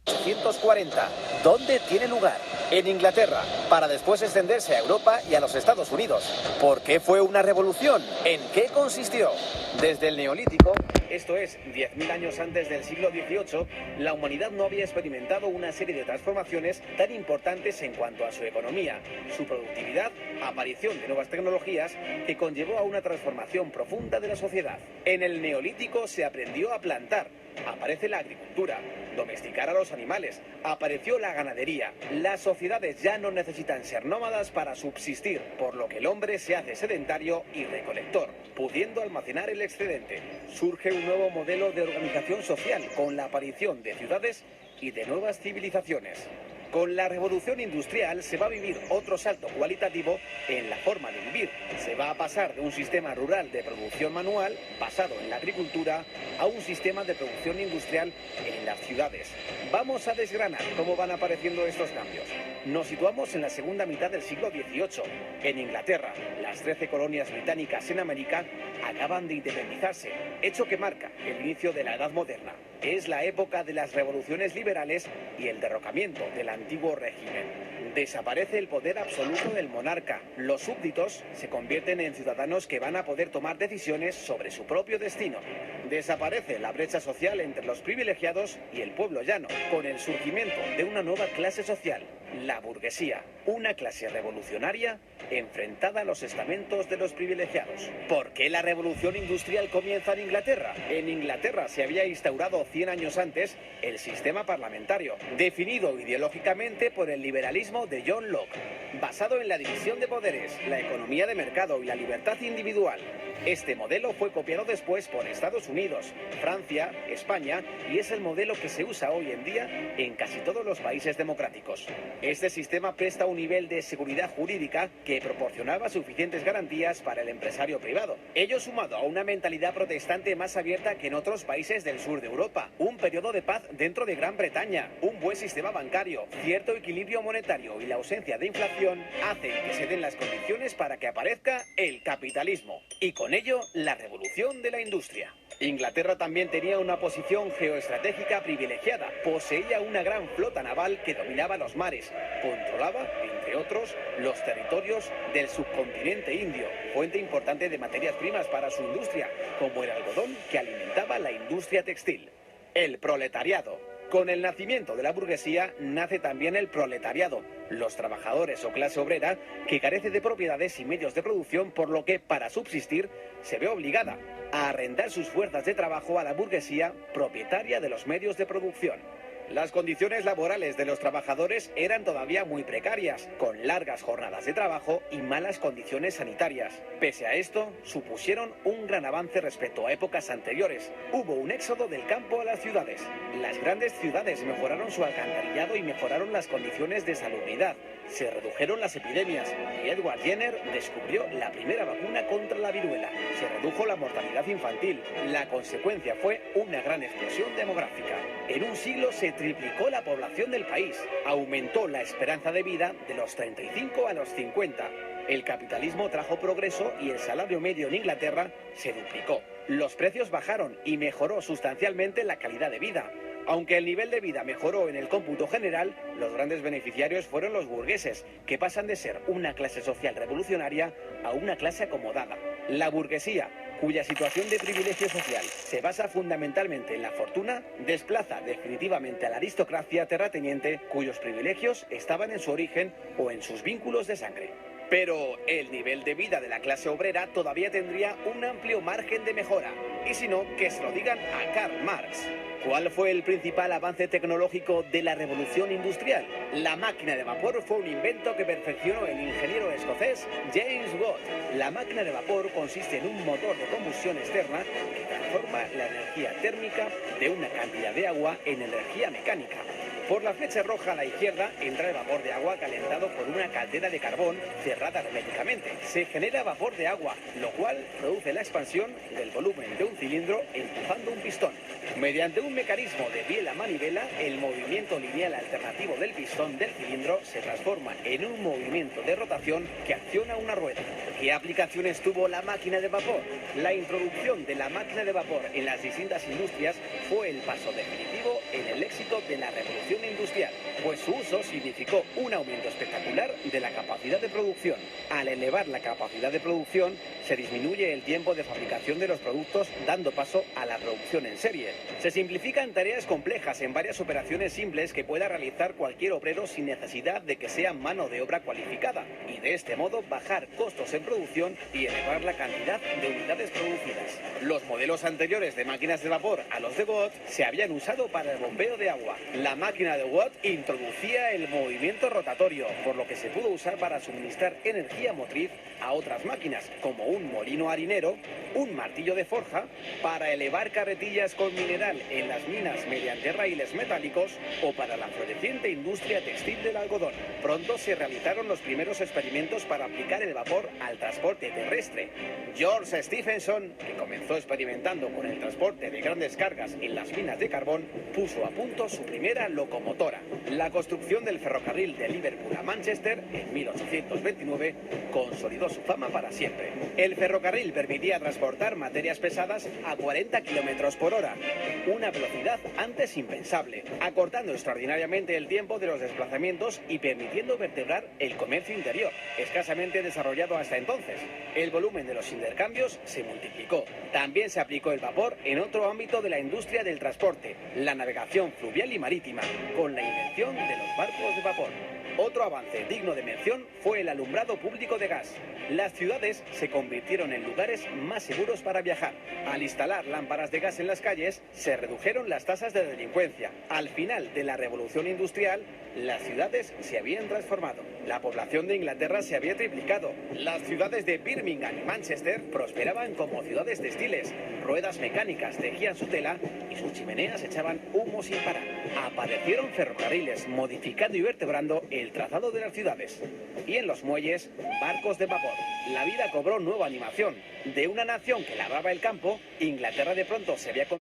1840. ¿Dónde tiene lugar? En Inglaterra, para después extenderse a Europa y a los Estados Unidos. ¿Por qué fue una revolución? ¿En qué consistió? Desde el Neolítico, esto es, 10.000 años antes del siglo XVIII, la humanidad no había experimentado una serie de transformaciones tan importantes en cuanto a su economía, su productividad, aparición de nuevas tecnologías, que conllevó a una transformación profunda de la sociedad. En el Neolítico se aprendió a plantar, aparece la agricultura, domesticar a los animales, apareció la ganadería. Las sociedades ya no necesitan ser nómadas para subsistir, por lo que el hombre se hace sedentario y recolector, pudiendo almacenar el excedente. Surge un nuevo modelo de organización social con la aparición de ciudades y de nuevas civilizaciones. Con la revolución industrial se va a vivir otro salto cualitativo en la forma de vivir. Se va a pasar de un sistema rural de producción manual, basado en la agricultura, a un sistema de producción industrial en las ciudades. Vamos a desgranar cómo van apareciendo estos cambios. Nos situamos en la segunda mitad del siglo XVIII. En Inglaterra, las 13 colonias británicas en América acaban de independizarse, hecho que marca el inicio de la Edad Moderna. Es la época de las revoluciones liberales y el derrocamiento del antiguo régimen. Desaparece el poder absoluto del monarca. Los súbditos se convierten en ciudadanos que van a poder tomar decisiones sobre su propio destino. Desaparece la brecha social entre los privilegiados y el pueblo llano, con el surgimiento de una nueva clase social, la burguesía, una clase revolucionaria enfrentada a los estamentos de los privilegiados. ¿Por qué la revolución industrial comienza en Inglaterra? En Inglaterra se había instaurado 100 años antes el sistema parlamentario, definido ideológicamente por el liberalismo de John Locke, basado en la división de poderes, la economía de mercado y la libertad individual. Este modelo fue copiado después por Estados Unidos, Francia, España y es el modelo que se usa hoy en día en casi todos los países democráticos. Este sistema presta un nivel de seguridad jurídica que proporcionaba suficientes garantías para el empresario privado. Ello sumado a una mentalidad protestante más abierta que en otros países del sur de Europa, un periodo de paz dentro de Gran Bretaña, un buen sistema bancario, cierto equilibrio monetario y la ausencia de inflación hacen que se den las condiciones para que aparezca el capitalismo y con ello la revolución de la industria. Inglaterra también tenía una posición geoestratégica privilegiada, poseía una gran flota naval que dominaba los mares, controlaba, entre otros, los territorios del subcontinente indio, fuente importante de materias primas para su industria, como el algodón que alimentaba la industria textil. El proletariado. Con el nacimiento de la burguesía nace también el proletariado, los trabajadores o clase obrera que carece de propiedades y medios de producción, por lo que para subsistir se ve obligada a arrendar sus fuerzas de trabajo a la burguesía propietaria de los medios de producción. Las condiciones laborales de los trabajadores eran todavía muy precarias, con largas jornadas de trabajo y malas condiciones sanitarias. Pese a esto, supusieron un gran avance respecto a épocas anteriores. Hubo un éxodo del campo a las ciudades. Las grandes ciudades mejoraron su alcantarillado y mejoraron las condiciones de salubridad. Se redujeron las epidemias y Edward Jenner descubrió la primera vacuna contra la viruela. Se redujo la mortalidad infantil. La consecuencia fue una gran explosión demográfica. En un siglo se triplicó la población del país. Aumentó la esperanza de vida de los 35 a los 50. El capitalismo trajo progreso y el salario medio en Inglaterra se duplicó. Los precios bajaron y mejoró sustancialmente la calidad de vida. Aunque el nivel de vida mejoró en el cómputo general, los grandes beneficiarios fueron los burgueses, que pasan de ser una clase social revolucionaria a una clase acomodada. La burguesía, cuya situación de privilegio social se basa fundamentalmente en la fortuna, desplaza definitivamente a la aristocracia terrateniente, cuyos privilegios estaban en su origen o en sus vínculos de sangre. Pero el nivel de vida de la clase obrera todavía tendría un amplio margen de mejora. Y si no, que se lo digan a Karl Marx. ¿Cuál fue el principal avance tecnológico de la revolución industrial? La máquina de vapor fue un invento que perfeccionó el ingeniero escocés James Watt. La máquina de vapor consiste en un motor de combustión externa que transforma la energía térmica de una cantidad de agua en energía mecánica. Por la flecha roja a la izquierda entra el vapor de agua calentado por una caldera de carbón cerrada herméticamente. Se genera vapor de agua, lo cual produce la expansión del volumen de un cilindro empujando un pistón. Mediante un mecanismo de biela manivela, el movimiento lineal alternativo del pistón del cilindro se transforma en un movimiento de rotación que acciona una rueda. ¿Qué aplicaciones tuvo la máquina de vapor? La introducción de la máquina de vapor en las distintas industrias fue el paso definitivo en el éxito de la revolución revolución industrial, pues su uso significó un aumento espectacular de la capacidad de producción. Al elevar la capacidad de producción, se disminuye el tiempo de fabricación de los productos, dando paso a la producción en serie. Se simplifican tareas complejas en varias operaciones simples que pueda realizar cualquier obrero sin necesidad de que sea mano de obra cualificada, y de este modo bajar costos en producción y elevar la cantidad de unidades producidas. Los modelos anteriores de máquinas de vapor a los de Watt se habían usado para el bombeo de agua. La máquina de Watt introducía el movimiento rotatorio, por lo que se pudo usar para suministrar energía motriz a otras máquinas, como un molino harinero, un martillo de forja, para elevar carretillas con mineral en las minas mediante raíles metálicos o para la floreciente industria textil del algodón. Pronto se realizaron los primeros experimentos para aplicar el vapor al transporte terrestre. George Stephenson, que comenzó experimentando con el transporte de grandes cargas en las minas de carbón, puso a punto su primera locomotora. La construcción del ferrocarril de Liverpool a Manchester en 1829 consolidó su fama para siempre. El ferrocarril permitía transportar materias pesadas a 40 kilómetros por hora, una velocidad antes impensable, acortando extraordinariamente el tiempo de los desplazamientos y permitiendo vertebrar el comercio interior, escasamente desarrollado hasta entonces. El volumen de los intercambios se multiplicó. También se aplicó el vapor en otro ámbito de la industria del transporte, la navegación fluvial y marítima, con la invención de los barcos de vapor. Otro avance digno de mención fue el alumbrado público de gas. Las ciudades se convirtieron en lugares más seguros para viajar. Al instalar lámparas de gas en las calles, se redujeron las tasas de delincuencia. Al final de la revolución industrial, las ciudades se habían transformado. La población de Inglaterra se había triplicado. Las ciudades de Birmingham y Manchester prosperaban como ciudades textiles. Ruedas mecánicas tejían su tela y sus chimeneas echaban humo sin parar. Aparecieron ferrocarriles, modificando y vertebrando el trazado de las ciudades. Y en los muelles, barcos de vapor. La vida cobró nueva animación. De una nación que labraba el campo, Inglaterra de pronto se había